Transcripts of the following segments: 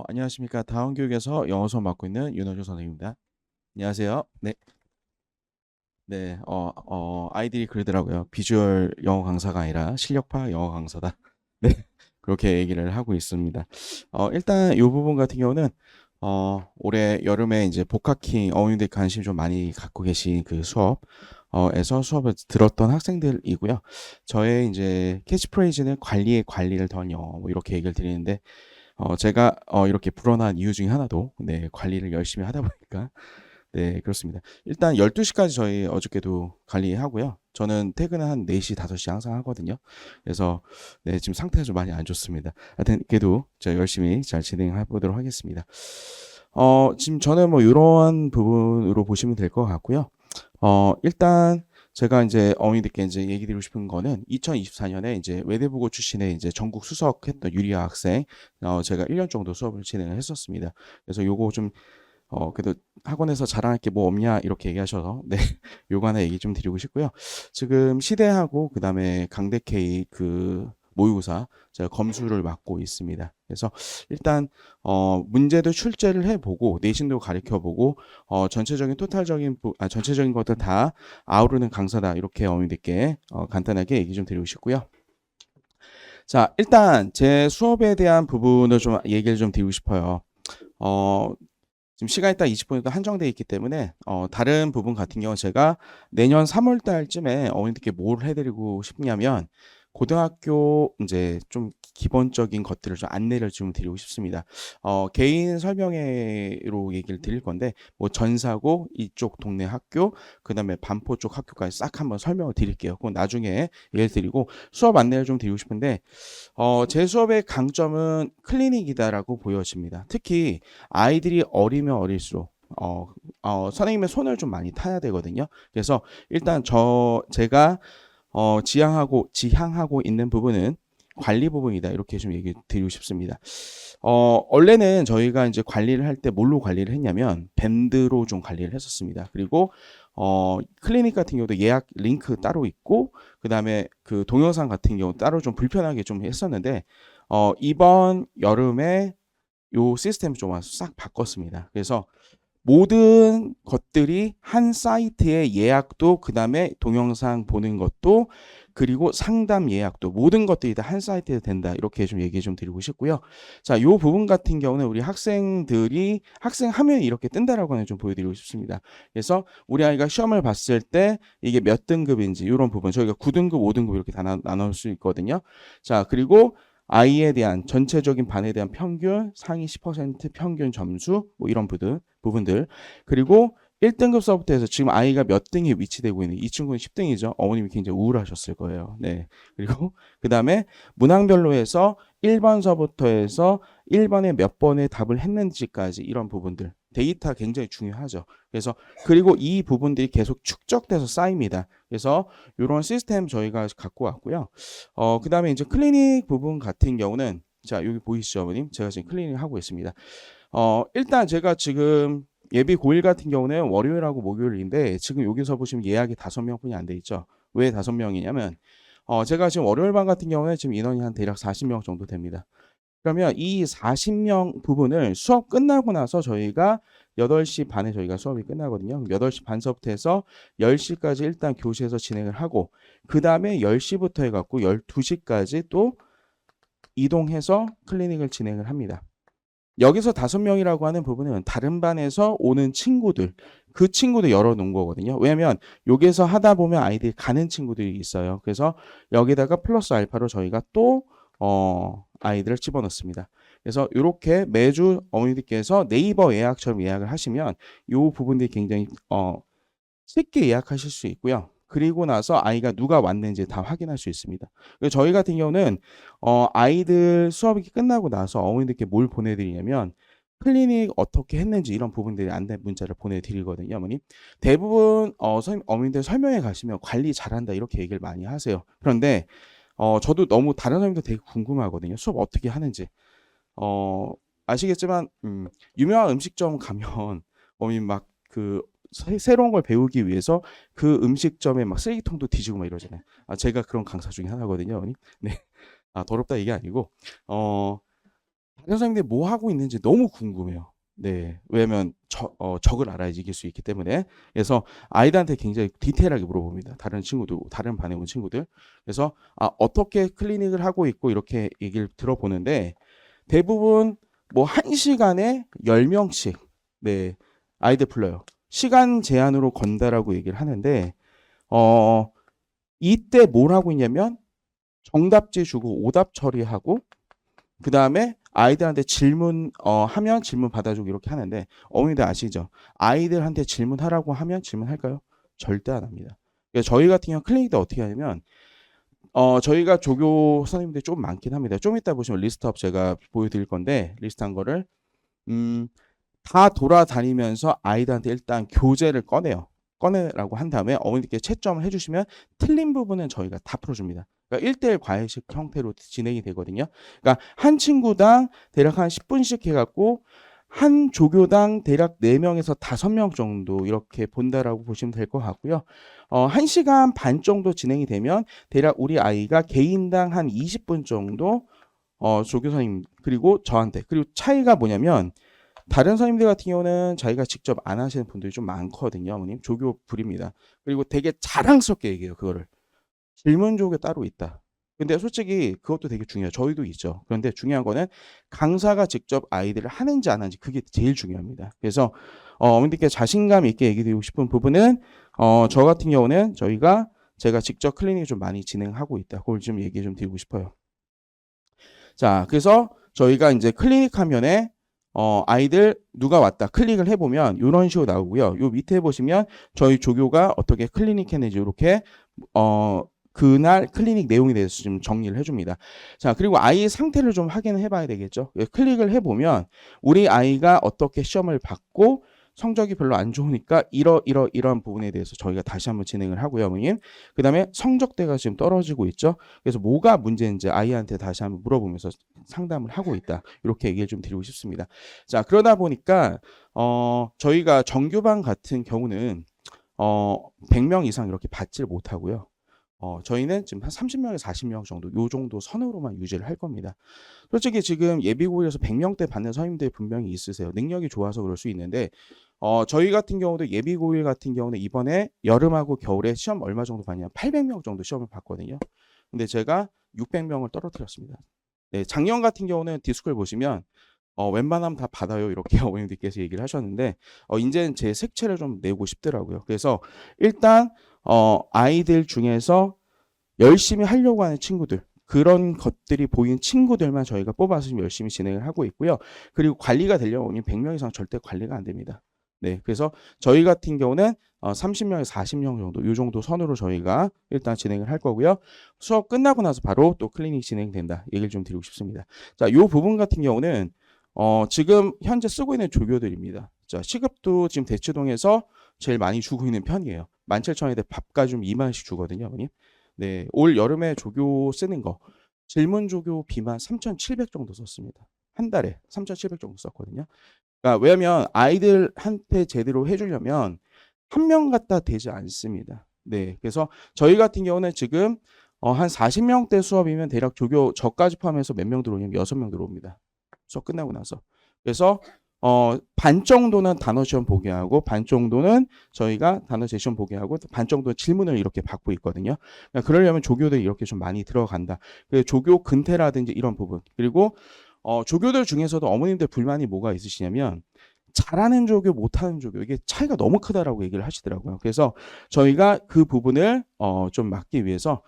안녕하십니까. 다원교육에서 영어 수업 맡고 있는 윤호주 선생님입니다. 안녕하세요. 네. 네. 아이들이 그러더라고요. 비주얼 영어 강사가 아니라 실력파 영어 강사다. 네. 그렇게 얘기를 하고 있습니다. 일단 이 부분 같은 경우는 올해 여름에 이제 복학킹 어머님들 관심 좀 많이 갖고 계신 그 수업에서 수업을 들었던 학생들이고요. 저의 이제 캐치프레이즈는 관리의 관리를 더한 영어 뭐 이렇게 얘기를 드리는데 제가 이렇게 불어난 이유 중에 하나도 네, 관리를 열심히 하다 보니까 네, 그렇습니다. 일단 12시까지 저희 어저께도 관리하고요. 저는 퇴근은 한 4시, 5시 항상 하거든요. 그래서 네, 지금 상태가 좀 많이 안 좋습니다. 하여튼 그래도 제가 열심히 잘 진행해 보도록 하겠습니다. 지금 저는 뭐 이러한 부분으로 보시면 될 것 같고요. 일단 제가 이제 어머니들께 이제 얘기 드리고 싶은 거는 2024년에 이제 외대부고 출신의 이제 전국 수석했던 유리아 학생, 제가 1년 정도 수업을 진행을 했었습니다. 그래서 요거 좀, 그래도 학원에서 자랑할 게 뭐 없냐 이렇게 얘기하셔서 네, 요거 하나 얘기 좀 드리고 싶고요. 지금 시대하고 그 다음에 강대 K 그 모의고사 제가 검수를 맡고 있습니다. 그래서 일단 문제도 출제를 해보고 내신도 가르쳐보고 전체적인 전체적인 것들 다 아우르는 강사다 이렇게 어머니들께 간단하게 얘기 좀 드리고 싶고요. 자, 일단 제 수업에 대한 부분을 좀 얘기를 좀 드리고 싶어요. 어, 지금 시간이 딱 20분이 한정되어 있기 때문에 다른 부분 같은 경우 제가 내년 3월 달쯤에 어머니들께 뭘 해드리고 싶냐면 고등학교 이제 좀 기본적인 것들을 좀 안내를 좀 드리고 싶습니다. 개인 설명회로 얘기를 드릴 건데 뭐 전사고 이쪽 동네 학교 그다음에 반포 쪽 학교까지 싹 한번 설명을 드릴게요. 그건 나중에 얘기를 드리고 수업 안내를 좀 드리고 싶은데 제 수업의 강점은 클리닉이다라고 보여집니다. 특히 아이들이 어리면 어릴수록 선생님의 손을 좀 많이 타야 되거든요. 그래서 일단 제가 지향하고 있는 부분은 관리 부분이다. 이렇게 좀 얘기 드리고 싶습니다. 원래는 저희가 이제 관리를 할 때 뭘로 관리를 했냐면 밴드로 좀 관리를 했었습니다. 그리고 클리닉 같은 경우도 예약 링크 따로 있고 그다음에 그 동영상 같은 경우 따로 좀 불편하게 좀 했었는데 이번 여름에 요 시스템을 좀 싹 바꿨습니다. 그래서 모든 것들이 한 사이트의 예약도 그다음에 동영상 보는 것도 그리고 상담 예약도 모든 것들이 다 한 사이트에 된다. 이렇게 좀 얘기 좀 드리고 싶고요. 자, 요 부분 같은 경우는 우리 학생들이 학생 화면이 이렇게 뜬다라고 하는 좀 보여드리고 싶습니다. 그래서 우리 아이가 시험을 봤을 때 이게 몇 등급인지 이런 부분 저희가 9등급, 5등급 이렇게 다 나눌 수 있거든요. 자, 그리고 아이에 대한 전체적인 반에 대한 평균, 상위 10% 평균 점수 뭐 이런 부분들 그리고 1등급서부터 해서 지금 아이가 몇 등에 위치되고 있는 이 친구는 10등이죠. 어머님이 굉장히 우울하셨을 거예요. 네. 그리고 그 다음에 문항별로 해서 1번서부터 해서 1번에 몇 번의 답을 했는지까지 이런 부분들 데이터 굉장히 중요하죠. 그래서 그리고 이 부분들이 계속 축적돼서 쌓입니다. 그래서 이런 시스템 저희가 갖고 왔고요. 그 다음에 이제 클리닉 부분 같은 경우는 자 여기 보이시죠, 어머님? 제가 지금 클리닉 하고 있습니다. 일단 제가 지금 예비 고1 같은 경우는 월요일하고 목요일인데 지금 여기서 보시면 예약이 5명뿐이 안 돼 있죠. 왜 5명이냐면 제가 지금 월요일 반 같은 경우에 지금 인원이 한 대략 40명 정도 됩니다. 그러면 이 40명 부분을 수업 끝나고 나서 저희가 8시 반에 저희가 수업이 끝나거든요. 8시 반서부터 해서 10시까지 일단 교실에서 진행을 하고 그 다음에 10시부터 해갖고 12시까지 또 이동해서 클리닉을 진행을 합니다. 여기서 5명이라고 하는 부분은 다른 반에서 오는 친구들, 그 친구들 열어놓은 거거든요. 왜냐면 여기서 하다 보면 아이들이 가는 친구들이 있어요. 그래서 여기다가 플러스 알파로 저희가 또 아이들을 집어넣습니다. 그래서 이렇게 매주 어머니들께서 네이버 예약처럼 예약을 하시면 이 부분들이 굉장히 쉽게 예약하실 수 있고요. 그리고 나서 아이가 누가 왔는지 다 확인할 수 있습니다. 저희 같은 경우는 아이들 수업이 끝나고 나서 어머니들께 뭘 보내드리냐면 클리닉 어떻게 했는지 이런 부분들이 안내 문자를 보내드리거든요, 어머님. 대부분 어머니들 설명회 가시면 관리 잘한다 이렇게 얘기를 많이 하세요. 그런데 저도 너무 다른 사람도 되게 궁금하거든요. 수업 어떻게 하는지. 어, 아시겠지만 유명한 음식점 가면 어머님 막그 새로운 걸 배우기 위해서 그 음식점에 막 쓰레기통도 뒤지고 막 이러잖아요. 제가 그런 강사 중에 하나거든요, 어머님. 네. 더럽다 이게 아니고 어, 다른 사람들이 뭐 하고 있는지 너무 궁금해요. 네. 왜냐면 적을 알아야지 이길 수 있기 때문에. 그래서 아이들한테 굉장히 디테일하게 물어봅니다. 다른 친구들, 다른 반에 온 친구들. 그래서 어떻게 클리닉을 하고 있고 이렇게 얘기를 들어보는데 대부분 뭐 1시간에 10명씩 네. 아이들 불러요. 시간 제한으로 건다라고 얘기를 하는데 이때 뭘 하고 있냐면 정답지 주고 오답 처리하고 그 다음에 아이들한테 질문 하면 질문 받아주고 이렇게 하는데 어머니들 아시죠? 아이들한테 질문하라고 하면 질문할까요? 절대 안 합니다. 그러니까 저희 같은 경우 클리닉 때 어떻게 하냐면 저희가 조교 선생님들이 좀 많긴 합니다. 좀 이따 보시면 리스트업 제가 보여드릴 건데 리스트한 거를 다 돌아다니면서 아이들한테 일단 교재를 꺼내라고 한 다음에 어머니께 채점을 해주시면 틀린 부분은 저희가 다 풀어줍니다. 그러니까 1대1 과외식 형태로 진행이 되거든요. 그러니까 한 친구당 대략 한 10분씩 해갖고 한 조교당 대략 4명에서 5명 정도 이렇게 본다라고 보시면 될 것 같고요. 1시간 반 정도 진행이 되면 대략 우리 아이가 개인당 한 20분 정도 조교 선생님 그리고 저한테 그리고 차이가 뭐냐면 다른 선생님들 같은 경우는 자기가 직접 안 하시는 분들이 좀 많거든요. 어머님 조교 불입니다. 그리고 되게 자랑스럽게 얘기해요. 그거를 질문 조교 따로 있다. 근데 솔직히 그것도 되게 중요해요. 저희도 있죠. 그런데 중요한 거는 강사가 직접 아이들을 하는지 안 하는지 그게 제일 중요합니다. 그래서 어머님께 자신감 있게 얘기 드리고 싶은 부분은 저 같은 경우는 제가 직접 클리닉을 좀 많이 진행하고 있다. 그걸 좀 얘기 좀 드리고 싶어요. 자, 그래서 저희가 이제 클리닉 화면에 아이들 누가 왔다 클릭을 해보면 이런 식으로 나오고요. 요 밑에 보시면 저희 조교가 어떻게 클리닉 했는지 이렇게 그날 클리닉 내용에 대해서 좀 정리를 해줍니다. 자, 그리고 아이의 상태를 좀 확인을 해봐야 되겠죠. 클릭을 해보면 우리 아이가 어떻게 시험을 받고 성적이 별로 안 좋으니까 이러한 부분에 대해서 저희가 다시 한번 진행을 하고요, 어머님. 그 다음에 성적대가 지금 떨어지고 있죠. 그래서 뭐가 문제인지 아이한테 다시 한번 물어보면서 상담을 하고 있다. 이렇게 얘기를 좀 드리고 싶습니다. 자, 그러다 보니까 저희가 정규반 같은 경우는 100명 이상 이렇게 받지를 못하고요. 저희는 지금 한 30명에서 40명 정도 요 정도 선으로만 유지를 할 겁니다. 솔직히 지금 예비고일에서 100명대 받는 선생님들 분명히 있으세요. 능력이 좋아서 그럴 수 있는데 저희 같은 경우도 예비고일 같은 경우는 이번에 여름하고 겨울에 시험 얼마 정도 봤냐 800명 정도 시험을 봤거든요. 근데 제가 600명을 떨어뜨렸습니다. 네, 작년 같은 경우는 디스콜 보시면 웬만하면 다 받아요 이렇게 어머님들께서 얘기를 하셨는데 이제는 제 색채를 좀 내고 싶더라고요. 그래서 일단 아이들 중에서 열심히 하려고 하는 친구들 그런 것들이 보이는 친구들만 저희가 뽑아서 좀 열심히 진행을 하고 있고요. 그리고 관리가 되려면 100명 이상 절대 관리가 안 됩니다. 네, 그래서 저희 같은 경우는 30명에서 40명 정도 이 정도 선으로 저희가 일단 진행을 할 거고요. 수업 끝나고 나서 바로 또 클리닉 진행된다 얘기를 좀 드리고 싶습니다. 자, 이 부분 같은 경우는 지금 현재 쓰고 있는 조교들입니다. 자, 시급도 지금 대치동에서 제일 많이 주고 있는 편이에요. 17,000원에 밥까지 좀 2만 원씩 주거든요, 어머님. 네, 올 여름에 조교 쓰는 거 질문 조교 비만 3,700 정도 썼습니다. 한 달에 3,700 정도 썼거든요. 그러니까 왜냐하면 아이들한테 제대로 해주려면 한 명 갖다 되지 않습니다. 네, 그래서 저희 같은 경우는 지금 한 40명대 수업이면 대략 조교 저까지 포함해서 몇 명 들어오냐면 6명 들어옵니다. 수업 끝나고 나서. 그래서 반 정도는 단어 시험 보게 하고 반 정도는 저희가 단어 재시험 보게 하고 반 정도 질문을 이렇게 받고 있거든요. 그러니까 그러려면 조교들이 이렇게 좀 많이 들어간다. 그래서 조교 근태라든지 이런 부분 그리고 조교들 중에서도 어머님들 불만이 뭐가 있으시냐면 잘하는 조교 못하는 조교 이게 차이가 너무 크다라고 얘기를 하시더라고요. 그래서 저희가 그 부분을 좀 막기 위해서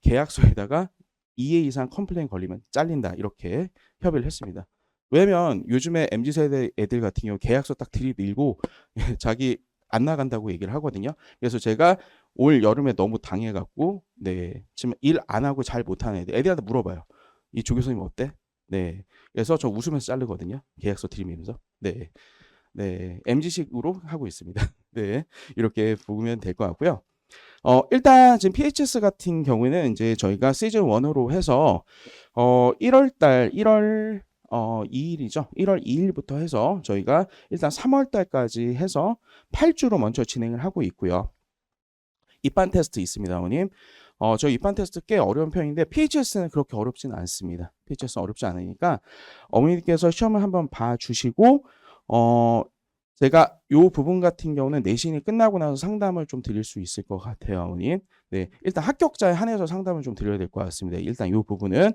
계약서에다가 2회 이상 컴플레인 걸리면 잘린다 이렇게 협의를 했습니다. 왜냐면 요즘에 MZ세대 애들 같은 경우 계약서 딱 들이밀고 자기 안 나간다고 얘기를 하거든요. 그래서 제가 올 여름에 너무 당해갖고 네 지금 일 안 하고 잘 못하는 애들한테 물어봐요. 이 조교 선생님 어때? 네. 그래서 저 웃으면서 자르거든요. 계약서 들이밀면서. 네. 네. MZ식으로 하고 있습니다. 네. 이렇게 보면 될 것 같고요. 일단 지금 PHS 같은 경우에는 이제 저희가 시즌 1으로 해서 1월 2일이죠. 1월 2일부터 해서 저희가 일단 3월 달까지 해서 8주로 먼저 진행을 하고 있고요. 입반 테스트 있습니다, 어머님. 저 입반 테스트 꽤 어려운 편인데 PHS는 그렇게 어렵지는 않습니다. PHS는 어렵지 않으니까 어머니께서 시험을 한번 봐주시고 제가 요 부분 같은 경우는 내신이 끝나고 나서 상담을 좀 드릴 수 있을 것 같아요, 어머님. 네, 일단 합격자에 한해서 상담을 좀 드려야 될 것 같습니다. 일단 요 부분은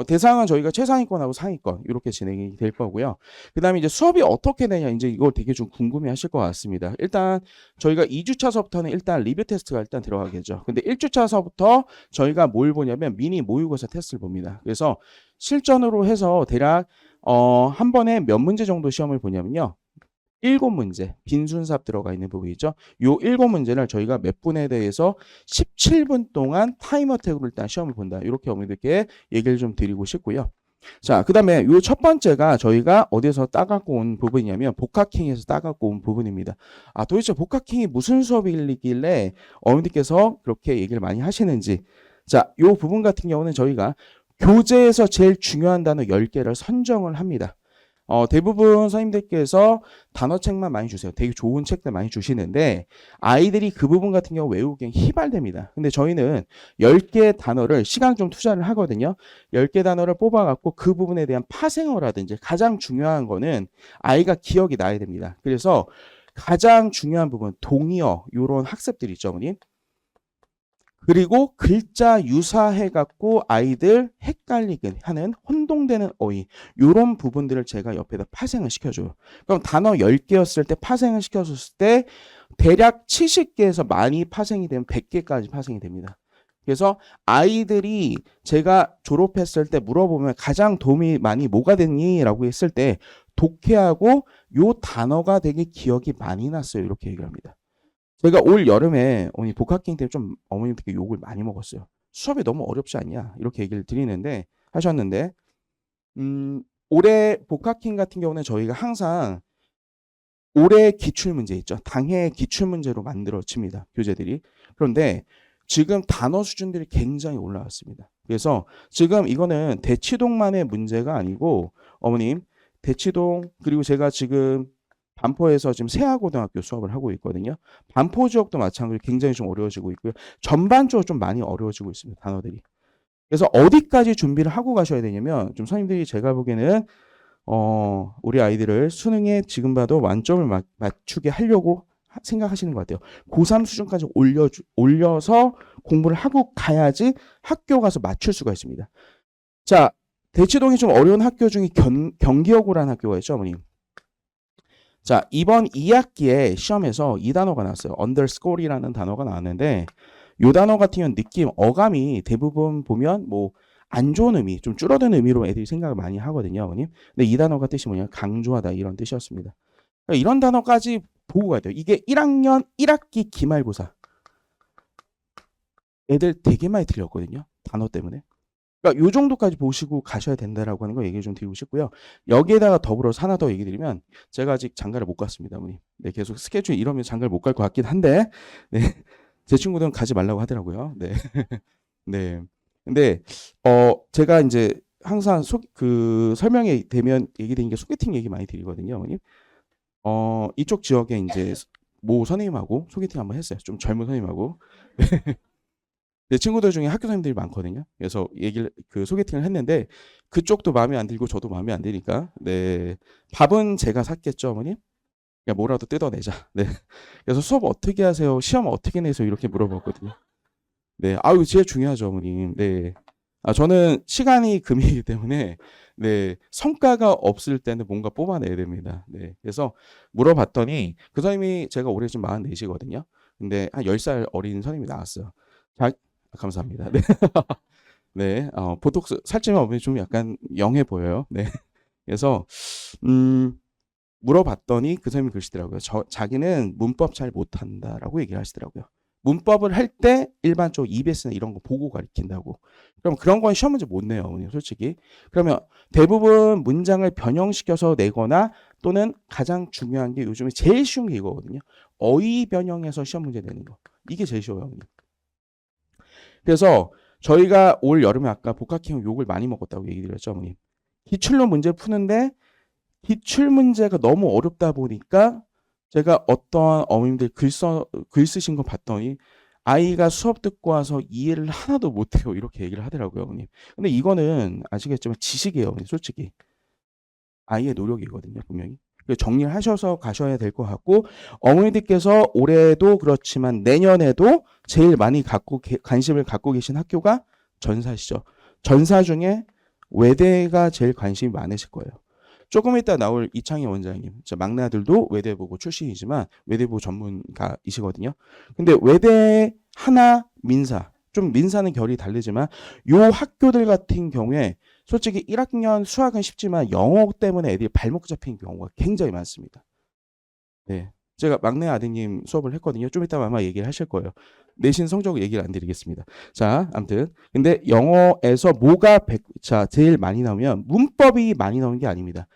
대상은 저희가 최상위권하고 상위권 이렇게 진행이 될 거고요. 그다음에 이제 수업이 어떻게 되냐 이제 이거 되게 좀 궁금해하실 것 같습니다. 일단 저희가 2주차서부터는 일단 리뷰 테스트가 일단 들어가겠죠. 근데 1주차서부터 저희가 뭘 보냐면 미니 모의고사 테스트를 봅니다. 그래서 실전으로 해서 대략 한 번에 몇 문제 정도 시험을 보냐면요. 7문제 빈순삽 들어가 있는 부분이죠. 요 7문제를 저희가 몇 분에 대해서 17분 동안 타임어택으로 일단 시험을 본다. 이렇게 어머니들께 얘기를 좀 드리고 싶고요. 자, 그 다음에 요 첫 번째가 저희가 어디서 따갖고 온 부분이냐면 복학킹에서 따갖고 온 부분입니다. 아, 도대체 복학킹이 무슨 수업이길래 어머니께서 그렇게 얘기를 많이 하시는지. 자, 요 부분 같은 경우는 저희가 교재에서 제일 중요한 단어 10개를 선정을 합니다. 대부분 선생님들께서 단어책만 많이 주세요. 되게 좋은 책들 많이 주시는데 아이들이 그 부분 같은 경우 외우기 희발됩니다. 근데 저희는 10개 단어를 시간 좀 투자를 하거든요. 10개 단어를 뽑아갖고 그 부분에 대한 파생어라든지 가장 중요한 거는 아이가 기억이 나야 됩니다. 그래서 가장 중요한 부분 동의어 이런 학습들 있죠, 어머님. 그리고 글자 유사해갖고 아이들 헷갈리게 하는 혼동되는 어휘 이런 부분들을 제가 옆에다 파생을 시켜줘요. 그럼 단어 10개였을 때 파생을 시켜줬을 때 대략 70개에서 많이 파생이 되면 100개까지 파생이 됩니다. 그래서 아이들이 제가 졸업했을 때 물어보면 가장 도움이 많이 뭐가 됐니? 라고 했을 때 독해하고 요 단어가 되게 기억이 많이 났어요. 이렇게 얘기를 합니다. 제가 올 여름에 어머니 복학king 때문에 좀 어머님께 욕을 많이 먹었어요. 수업이 너무 어렵지 않냐 이렇게 얘기를 드리는데 하셨는데 올해 복학king 같은 경우는 저희가 항상 올해 기출문제 있죠. 당해 기출문제로 만들어집니다. 교재들이. 그런데 지금 단어 수준들이 굉장히 올라왔습니다. 그래서 지금 이거는 대치동만의 문제가 아니고 어머님 대치동 그리고 제가 지금 반포에서 지금 세아고등학교 수업을 하고 있거든요. 반포 지역도 마찬가지로 굉장히 좀 어려워지고 있고요. 전반적으로 좀 많이 어려워지고 있습니다. 단어들이. 그래서 어디까지 준비를 하고 가셔야 되냐면 좀 선생님들이 제가 보기에는 우리 아이들을 수능에 지금 봐도 만점을 맞추게 하려고 생각하시는 것 같아요. 고3 수준까지 올려서 공부를 하고 가야지 학교 가서 맞출 수가 있습니다. 자, 대치동이 좀 어려운 학교 중에 경기여고라는 학교가 있죠, 어머님. 자, 이번 2학기에 시험에서 이 단어가 나왔어요. underscore이라는 단어가 나왔는데 이 단어 같은 경우는 느낌, 어감이 대부분 보면 뭐 안 좋은 의미, 좀 줄어든 의미로 애들이 생각을 많이 하거든요, 어머님. 근데 이 단어가 뜻이 뭐냐면 강조하다 이런 뜻이었습니다. 그러니까 이런 단어까지 보고 가야 돼요. 이게 1학년 1학기 기말고사. 애들 되게 많이 틀렸거든요. 단어 때문에. 그러니까 요 정도까지 보시고 가셔야 된다라고 하는 거 얘기 좀 드리고 싶고요. 여기에다가 더불어서 하나 더 얘기 드리면 제가 아직 장가를 못 갔습니다, 어머님. 네, 계속 스케줄 이러면 장가를 못 갈 것 같긴 한데, 네, 제 친구들은 가지 말라고 하더라고요. 네, 네. 근데 제가 이제 항상 그 설명에 되면 얘기 드린 게 소개팅 얘기 많이 드리거든요, 어머님. 이쪽 지역에 이제 모 선생님하고 소개팅 한번 했어요. 좀 젊은 선생님하고. 내 친구들 중에 학교 선생님들이 많거든요. 그래서 그 소개팅을 했는데 그쪽도 마음에 안 들고 저도 마음에 안 드니까 네 밥은 제가 샀겠죠, 어머님. 그냥 뭐라도 뜯어내자. 네. 그래서 수업 어떻게 하세요? 시험 어떻게 내세요? 이렇게 물어봤거든요. 네, 아유 제일 중요하죠, 어머님. 네. 저는 시간이 금이기 때문에 네 성과가 없을 때는 뭔가 뽑아내야 됩니다. 네. 그래서 물어봤더니 그 선생님이 제가 올해 지금 44이거든요. 근데 한 10살 어린 선생님이 나왔어요. 감사합니다. 네. 네. 보톡스 살찌면 어머니 좀 약간 영해 보여요. 네. 그래서 물어봤더니 그 선생님이 그러시더라고요. 자기는 문법 잘 못한다라고 얘기를 하시더라고요. 문법을 할 때 일반적으로 EBS나 이런 거 보고 가르친다고. 그럼 그런 건 시험 문제 못 내요, 어머니 솔직히. 그러면 대부분 문장을 변형시켜서 내거나 또는 가장 중요한 게 요즘에 제일 쉬운 게 이거거든요. 어휘 변형해서 시험 문제 내는 거. 이게 제일 쉬워요, 어머니. 그래서 저희가 올 여름에 아까 복학형 욕을 많이 먹었다고 얘기 드렸죠, 어머님. 기출로 문제 푸는데 기출 문제가 너무 어렵다 보니까 제가 어떤 어머님들 글 쓰신 거 봤더니 아이가 수업 듣고 와서 이해를 하나도 못해요. 이렇게 얘기를 하더라고요, 어머님. 근데 이거는 아시겠지만 지식이에요, 어머님, 솔직히. 아이의 노력이거든요, 분명히. 정리를 하셔서 가셔야 될 것 같고, 어머니들께서 올해도 그렇지만 내년에도 제일 많이 관심을 갖고 계신 학교가 전사시죠. 전사 중에 외대가 제일 관심이 많으실 거예요. 조금 이따 나올 이창희 원장님, 막내 아들도 외대보고 출신이지만 외대보 전문가이시거든요. 근데 외대 하나 민사, 좀 민사는 결이 다르지만 요 학교들 같은 경우에 솔직히 1학년 수학은 쉽지만 영어 때문에 애들이 발목 잡히는 경우가 굉장히 많습니다. 네. 제가 막내 아드님 수업을 했거든요. 좀 이따 아마 얘기를 하실 거예요. 내신 성적 얘기를 안 드리겠습니다. 자, 아무튼 근데 영어에서 제일 많이 나오면 문법이 많이 나오는 게 아닙니다.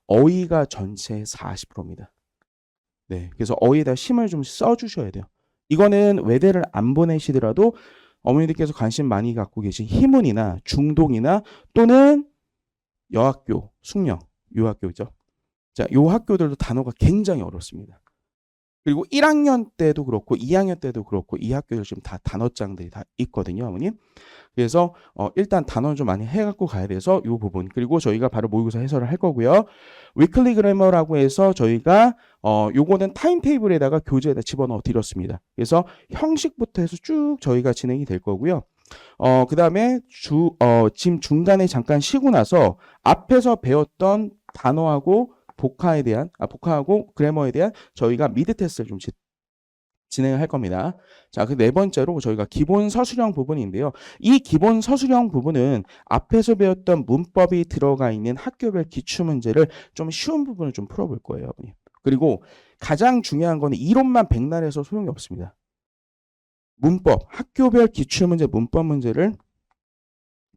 어휘가 전체의 40%입니다. 네. 그래서 어휘에다 힘을 좀 써주셔야 돼요. 이거는 외대를 안 보내시더라도 어머니들께서 관심 많이 갖고 계신 희문이나 중동이나 또는 여학교, 숙명, 요 학교죠. 자, 요 학교들도 단어가 굉장히 어렵습니다. 그리고 1학년 때도 그렇고 2학년 때도 그렇고 이 학교들 지금 다 단어장들이 다 있거든요, 어머님. 그래서 일단 단어를 좀 많이 해갖고 가야 돼서 이 부분. 그리고 저희가 바로 모의고사 해설을 할 거고요. 위클리 그래머라고 해서 저희가 요거는 타임테이블에다가 교재에다 집어넣어 드렸습니다. 그래서 형식부터 해서 쭉 저희가 진행이 될 거고요. 그 다음에 지금 중간에 잠깐 쉬고 나서 앞에서 배웠던 단어하고 복화하고 그래머에 대한 저희가 미드 테스트를 좀 진행을 할 겁니다. 자, 그 네 번째로 저희가 기본 서술형 부분인데요. 이 기본 서술형 부분은 앞에서 배웠던 문법이 들어가 있는 학교별 기출문제를 좀 쉬운 부분을 좀 풀어볼 거예요. 그리고 가장 중요한 거는 이론만 백날 해서 소용이 없습니다. 문법, 학교별 기출문제, 문법 문제를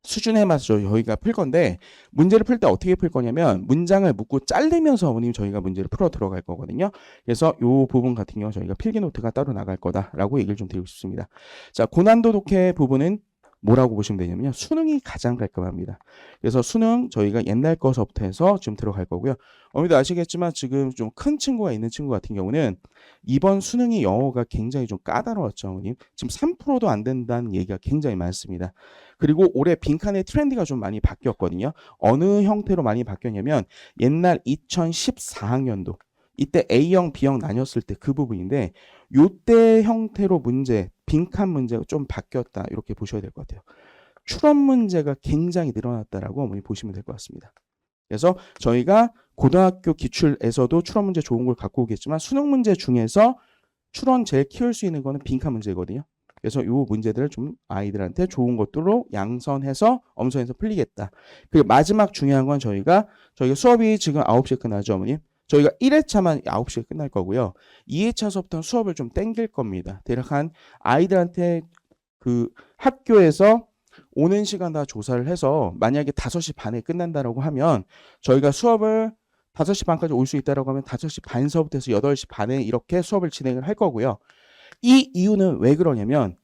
수준에 맞춰 저희가 풀 건데 문제를 풀 때 어떻게 풀 거냐면 문장을 묶고 자르면서 어머님 저희가 문제를 풀어 들어갈 거거든요. 그래서 이 부분 같은 경우 저희가 필기 노트가 따로 나갈 거다라고 얘기를 좀 드리고 싶습니다. 자, 고난도 독해 부분은 뭐라고 보시면 되냐면요. 수능이 가장 깔끔합니다. 그래서 수능 저희가 옛날 거서부터 해서 지금 들어갈 거고요. 어머니도 아시겠지만 지금 좀 큰 친구가 있는 친구 같은 경우는 이번 수능이 영어가 굉장히 좀 까다로웠죠, 어머님. 지금 3%도 안 된다는 얘기가 굉장히 많습니다. 그리고 올해 빈칸의 트렌드가 좀 많이 바뀌었거든요. 어느 형태로 많이 바뀌었냐면 옛날 2014학년도 이때 A형, B형 나뉘었을 때 그 부분인데 요때 형태로 문제, 빈칸 문제가 좀 바뀌었다 이렇게 보셔야 될 것 같아요. 추론 문제가 굉장히 늘어났다라고 어머니 보시면 될 것 같습니다. 그래서 저희가 고등학교 기출에서도 추론 문제 좋은 걸 갖고 오겠지만 수능 문제 중에서 추론 제일 키울 수 있는 거는 빈칸 문제거든요. 그래서 이 문제들을 좀 아이들한테 좋은 것들로 양선해서 엄선해서 풀리겠다. 그리고 마지막 중요한 건 저희가 수업이 지금 9시에 끝나죠, 어머님. 저희가 1회차만 9시에 끝날 거고요. 2회차 수업부터 수업을 좀 땡길 겁니다. 대략 한 아이들한테 그 학교에서 오는 시간 다 조사를 해서 만약에 5시 반에 끝난다라고 하면 저희가 수업을 5시 반까지 올 수 있다라고 하면 5시 반서부터 해서 8시 반에 이렇게 수업을 진행을 할 거고요. 이 이유는 왜 그러냐면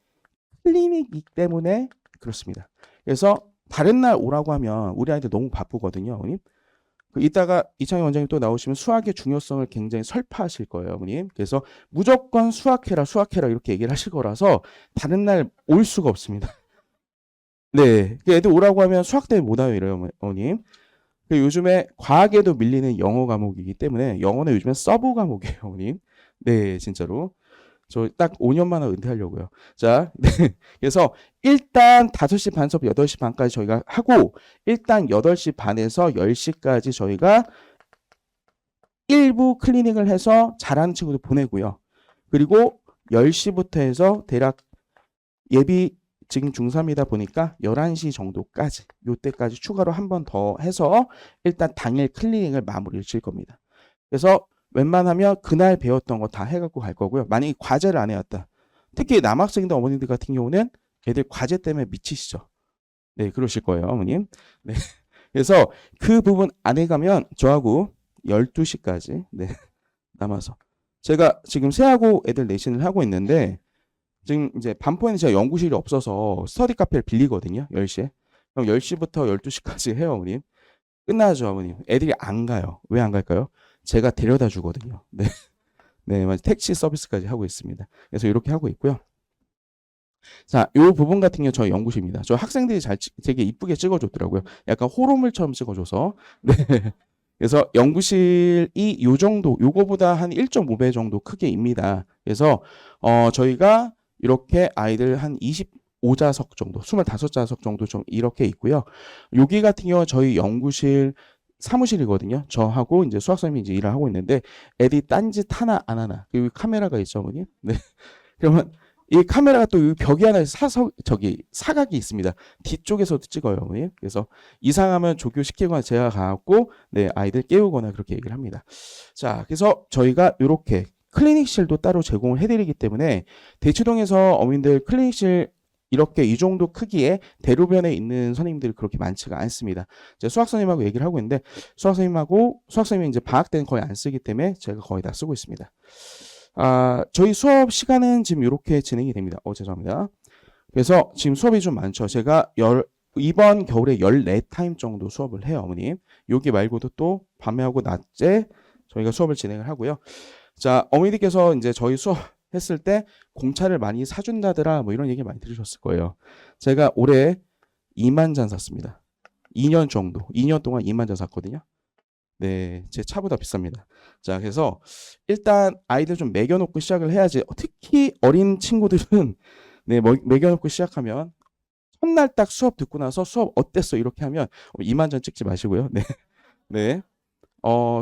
클리닉이기 때문에 그렇습니다. 그래서 다른 날 오라고 하면 우리 아이들 너무 바쁘거든요, 어머님. 이따가 이창희 원장님 또 나오시면 수학의 중요성을 굉장히 설파하실 거예요, 어머님. 그래서 무조건 수학해라 이렇게 얘기를 하실 거라서 다른 날 올 수가 없습니다. 네, 애들 오라고 하면 수학 때문에 못 와요, 이래요, 어머님. 요즘에 과학에도 밀리는 영어 과목이기 때문에 영어는 요즘에 서브 과목이에요, 어머님. 네, 진짜로. 저 딱 5년만 하고 은퇴하려고요. 자, 네. 그래서 일단 5시 반 수업 8시 반까지 저희가 하고 일단 8시 반에서 10시까지 저희가 일부 클리닉을 해서 잘하는 친구들 보내고요. 그리고 10시부터 해서 대략 예비 지금 중3이다 보니까 11시 정도까지 요때까지 추가로 한 번 더 해서 일단 당일 클리닉을 마무리를 칠 겁니다. 그래서 웬만하면 그날 배웠던 거 다 해갖고 갈 거고요. 만약에 과제를 안 해왔다. 특히 남학생들 어머님들 같은 경우는 애들 과제 때문에 미치시죠. 네, 그러실 거예요, 어머님. 네. 그래서 그 부분 안 해가면 저하고 12시까지 네, 남아서 제가 지금 새하고 애들 내신을 하고 있는데 지금 이제 반포에는 제가 연구실이 없어서 스터디 카페를 빌리거든요. 10시에. 그럼 10시부터 12시까지 해요, 어머님. 끝나죠, 어머님. 애들이 안 가요. 왜 안 갈까요? 제가 데려다 주거든요. 네. 네, 택시 서비스까지 하고 있습니다. 그래서 이렇게 하고 있고요. 자, 요 부분 같은 경우 저희 연구실입니다. 저 학생들이 되게 이쁘게 찍어줬더라고요. 약간 호로물처럼 찍어줘서. 네. 그래서 연구실이 요 정도, 요거보다 한 1.5배 정도 크기입니다. 그래서 저희가 이렇게 아이들 한 25좌석 정도, 25좌석 정도 좀 이렇게 있고요. 여기 같은 경우 저희 연구실 사무실이거든요. 저하고 이제 수학 선생님이 이제 일을 하고 있는데 애들이 딴짓 하나 안 하나. 그리고 카메라가 있죠, 어머님. 네. 그러면 이 카메라가 또 이 벽이 하나 사각이 있습니다. 뒤쪽에서도 찍어요, 어머님. 그래서 이상하면 조교시키거나 제가 가갖고 네, 아이들 깨우거나 그렇게 얘기를 합니다. 자, 그래서 저희가 이렇게 클리닉실도 따로 제공을 해드리기 때문에 대치동에서 어머님들 클리닉실 이렇게 이 정도 크기의 대로변에 있는 선생님들이 그렇게 많지가 않습니다. 제가 수학 선생님하고 얘기를 하고 있는데 수학 선생님이 이제 방학 때는 거의 안 쓰기 때문에 제가 거의 다 쓰고 있습니다. 저희 수업 시간은 지금 이렇게 진행이 됩니다. 죄송합니다. 그래서 지금 수업이 좀 많죠. 제가 이번 겨울에 14타임 정도 수업을 해요, 어머님. 여기 말고도 또 밤에하고 낮에 저희가 수업을 진행을 하고요. 자, 어머니들께서 이제 저희 수업 했을 때 공차를 많이 사준다더라 뭐 이런 얘기 많이 들으셨을 거예요. 제가 올해 2만 잔 샀습니다. 2년 정도, 2년 동안 2만 잔 샀거든요. 네, 제 차보다 비쌉니다. 자, 그래서 일단 아이들 좀 먹여놓고 시작을 해야지. 특히 어린 친구들은 네, 먹여놓고 시작하면 첫날 딱 수업 듣고 나서 수업 어땠어? 이렇게 하면 2만 잔 찍지 마시고요. 네, 네.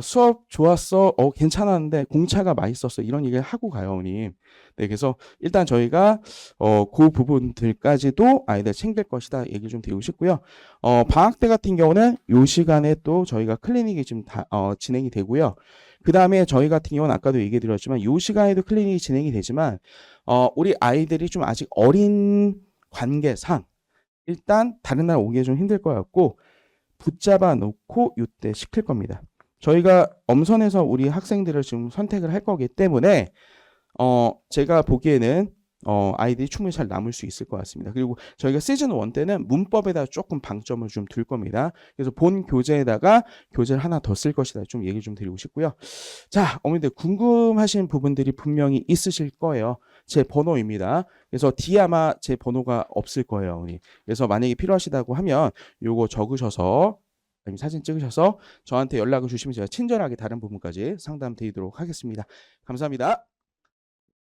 수업 좋았어. 괜찮았는데 공차가 맛있었어. 이런 얘기를 하고 가요, 어머님. 네, 그래서 일단 저희가 그 부분들까지도 아이들 챙길 것이다 얘기 좀 드리고 싶고요. 방학 때 같은 경우는 요 시간에 또 저희가 클리닉이 지금 진행이 되고요. 그 다음에 저희 같은 경우는 아까도 얘기 드렸지만 요 시간에도 클리닉이 진행이 되지만 우리 아이들이 좀 아직 어린 관계상 일단 다른 날 오기 좀 힘들 것 같고 붙잡아 놓고 이때 시킬 겁니다. 저희가 엄선해서 우리 학생들을 지금 선택을 할 거기 때문에 제가 보기에는 아이들이 충분히 잘 남을 수 있을 것 같습니다. 그리고 저희가 시즌 1 때는 문법에다 조금 방점을 좀 둘 겁니다. 그래서 본 교재에다가 교재를 하나 더 쓸 것이다. 좀 얘기 좀 드리고 싶고요. 자, 어머니들 궁금하신 부분들이 분명히 있으실 거예요. 제 번호입니다. 그래서 뒤에 아마 제 번호가 없을 거예요, 어머니. 그래서 만약에 필요하시다고 하면 요거 적으셔서 아니면 사진 찍으셔서 저한테 연락을 주시면 제가 친절하게 다른 부분까지 상담 드리도록 하겠습니다. 감사합니다.